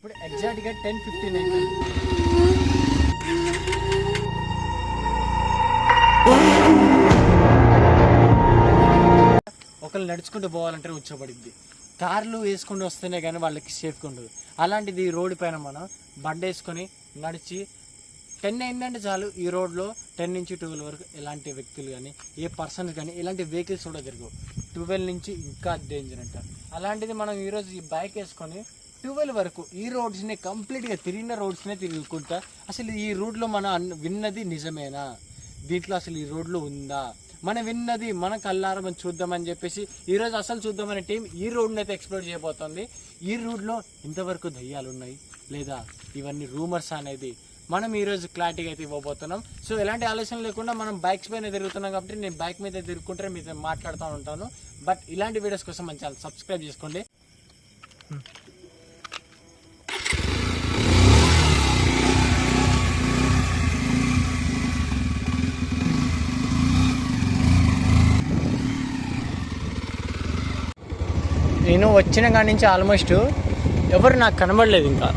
ఇప్పుడు ఎగ్జాక్ట్గా 10:15 అయింది. ఒకళ్ళు నడుచుకుంటూ పోవాలంటే ఉచ్చబడిద్ది, కార్లు వేసుకుంటూ వస్తేనే కానీ వాళ్ళకి సేఫ్గా ఉండదు. అలాంటిది ఈ రోడ్డు పైన మనం బండి వేసుకొని నడిచి 10 అయిందంటే చాలు, ఈ రోడ్లో 10 నుంచి 12 వరకు ఎలాంటి వ్యక్తులు కానీ ఏ పర్సన్స్ కానీ ఎలాంటి వెహికల్స్ కూడా తిరగవు. 12 నుంచి ఇంకా డేంజర్ అంట. అలాంటిది మనం ఈరోజు ఈ బైక్ వేసుకొని 12 వరకు ఈ రోడ్స్ని కంప్లీట్గా తిరిగిన రోడ్స్నే తిరుగుకుంటా అసలు ఈ రోడ్లో మనం విన్నది నిజమేనా, దీంట్లో అసలు ఈ రోడ్లో ఉందా, మనం విన్నది మన కళ్ళారా మనం చూద్దామని చెప్పేసి ఈరోజు అసలు చూద్దామనే టీం ఈ రోడ్ని అయితే ఎక్స్ప్లోర్ చేయబోతుంది. ఈ రోడ్లో ఇంతవరకు దయ్యాలు ఉన్నాయి లేదా ఇవన్నీ రూమర్స్ అనేది మనం ఈరోజు క్లారిటీగా అయితే ఇవ్వబోతున్నాం. సో ఎలాంటి ఆలోచన లేకుండా మనం బైక్స్ పైన తిరుగుతున్నాం కాబట్టి నేను బైక్ మీద తిరుగుకుంటే మీతో మాట్లాడుతూ ఉంటాను. బట్ ఇలాంటి వీడియోస్ కోసం మన ఛానల్ సబ్స్క్రైబ్ చేసుకోండి. నేను వచ్చిన కాడి నుంచి ఆల్మోస్ట్ ఎవరు నాకు కనబడలేదు. ఇంకా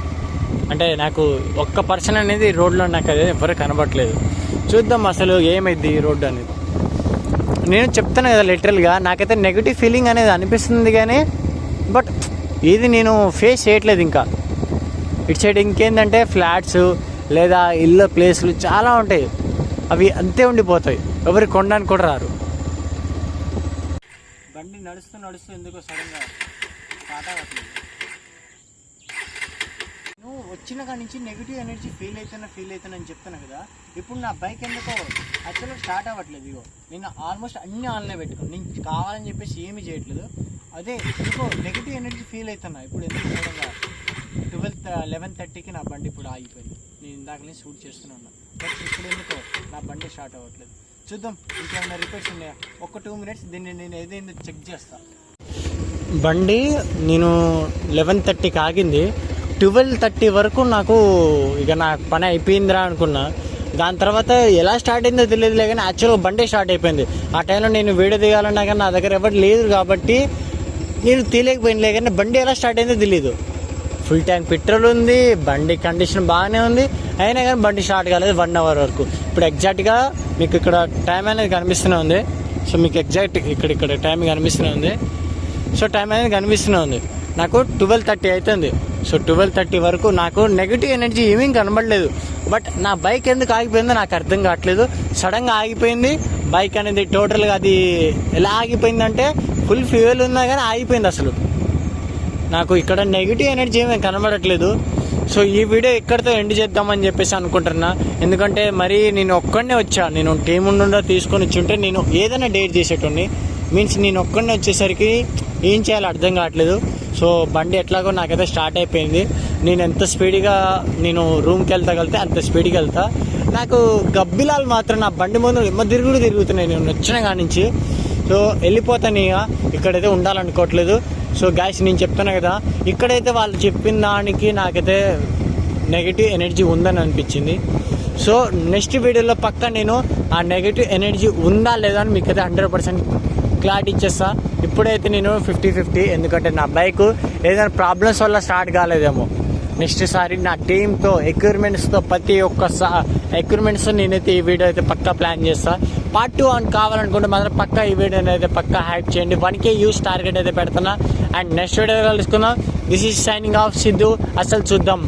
అంటే నాకు ఒక్క పర్సన్ అనేది రోడ్లో నాకు అదే ఎవరు కనబడట్లేదు. చూద్దాం అసలు ఏమైంది ఈ రోడ్డు అనేది. నేను చెప్తాను కదా, లిటరల్గా నాకైతే నెగిటివ్ ఫీలింగ్ అనేది అనిపిస్తుంది కానీ బట్ ఇది నేను ఫేస్ చేయట్లేదు. ఇంకా ఇటు సైడ్ ఇంకేంటంటే ఫ్లాట్స్ లేదా ఇల్లు ప్లేస్లు చాలా ఉంటాయి, అవి అంతే ఉండిపోతాయి, ఎవరు కొనడానికి కూడా రారు. బండి నడుస్తూ నడుస్తూ ఎందుకో సడన్గా స్టార్ట్ అవ్వట్లేదు. నువ్వు వచ్చిన కాడి నుంచి నెగిటివ్ ఎనర్జీ ఫీల్ అవుతానని చెప్తాను కదా, ఇప్పుడు నా బైక్ ఎందుకో యాక్చువల్గా స్టార్ట్ అవ్వట్లేదు. ఇగో నేను ఆల్మోస్ట్ అన్నీ ఆన్లైన్ పెట్టుకుని నేను కావాలని చెప్పేసి ఏమీ చేయట్లేదు. అదే ఎందుకో నెగిటివ్ ఎనర్జీ ఫీల్ అవుతున్నా. ఇప్పుడు ఎందుకు సడన్గా 11:30కి నా బండి ఇప్పుడు ఆగిపోయింది. నేను ఇందాకనే షూట్ చేస్తూనే ఉన్నా, బట్ ఇప్పుడు ఎందుకో నా బండి స్టార్ట్ అవ్వట్లేదు. చూద్దాం ఇంకేమైనా రిపేర్స్ ఉన్నాయా. ఒక 2 minutes దీన్ని నేను ఏదైందో చెక్ చేస్తాను. బండి నేను 11:30కి ఆగింది, 12:30 వరకు నాకు ఇక నా పని అయిపోయిందిరా అనుకున్నా. దాని తర్వాత ఎలా స్టార్ట్ అయిందో తెలియదులే కానీ యాక్చువల్గా బండి స్టార్ట్ అయిపోయింది. ఆ టైంలో నేను వీడియో దిగాలన్నా కానీ నా దగ్గర ఎవరు లేదు కాబట్టి నేను తెలియకపోయినలే కానీ బండి ఎలా స్టార్ట్ అయిందో తెలియదు. ఫుల్ ట్యాంక్ పెట్రోల్ ఉంది, బండి కండిషన్ బాగానే ఉంది, అయినా కానీ బండి స్టార్ట్ కాలేదు 1 hour వరకు. ఇప్పుడు ఎగ్జాక్ట్గా మీకు ఇక్కడ టైం అనేది కనిపిస్తూనే ఉంది. సో మీకు ఎగ్జాక్ట్ ఇక్కడ టైం కనిపిస్తూనే ఉంది. సో టైం అనేది కనిపిస్తూనే ఉంది. నాకు 12:30 అవుతుంది. సో 12:30 వరకు నాకు నెగిటివ్ ఎనర్జీ ఏమీ కనబడలేదు. బట్ నా బైక్ ఎందుకు ఆగిపోయిందో నాకు అర్థం కావట్లేదు. సడన్గా ఆగిపోయింది బైక్ అనేది. టోటల్గా అది ఎలా ఆగిపోయిందంటే ఫుల్ ఫ్యూయల్ ఉన్నా కానీ ఆగిపోయింది. అసలు నాకు ఇక్కడ నెగిటివ్ ఎనర్జీ ఏమీ కనబడట్లేదు. సో ఈ వీడియో ఇక్కడితో ఎండ్ చేద్దామని చెప్పేసి అనుకుంటున్నా. ఎందుకంటే మరి నేను ఒక్కడనే వచ్చా, నేను టీం ఉండా తీసుకొని వచ్చి నేను ఏదైనా డేట్ చేసేటోని. మీన్స్ నేను ఒక్కడనే వచ్చేసరికి ఏం చేయాలో అర్థం కావట్లేదు. సో బండి ఎట్లాగో నాకైతే స్టార్ట్ అయిపోయింది. నేను ఎంత స్పీడ్గా నేను రూమ్కి వెళ్తాగలితే అంత స్పీడ్గా వెళ్తా. నాకు గబ్బిలాలు మాత్రం నా బండి ముందు తిరుగుతున్నాయి నేను వచ్చిన కాడి నుంచి. సో వెళ్ళిపోతాను ఇక, ఇక్కడైతే ఉండాలనుకోవట్లేదు. సో గాయ్స్ నేను చెప్తున్నా కదా, ఇక్కడైతే వాళ్ళు చెప్పిన దానికి నాకైతే నెగిటివ్ ఎనర్జీ ఉందని అనిపించింది. సో నెక్స్ట్ వీడియోలో పక్కా నేను ఆ నెగిటివ్ ఎనర్జీ ఉందా లేదా అని మీకైతే 100% క్లారిటీ ఇచ్చేస్తా. ఇప్పుడైతే నేను 50-50, ఎందుకంటే నా బైక్ ఏదైనా ప్రాబ్లమ్స్ వల్ల స్టార్ట్ కాలేదేమో. నెక్స్ట్ సారి నా టీంతో ఎక్విప్మెంట్స్తో ప్రతి ఒక్క ఎక్విప్మెంట్స్ నేనైతే ఈ వీడియో అయితే పక్కా ప్లాన్ చేస్తా. పార్ట్ 2 అని కావాలనుకుంటే మాత్రం పక్కా ఈ వీడియోని అయితే పక్కా హైప్ చేయండి. 1K వ్యూస్ టార్గెట్ అయితే పెడుతున్నా. అండ్ నెక్స్ట్ వీడియో కలుసుకుందాం. This is signing off Siddhu. అసలు చూద్దాం.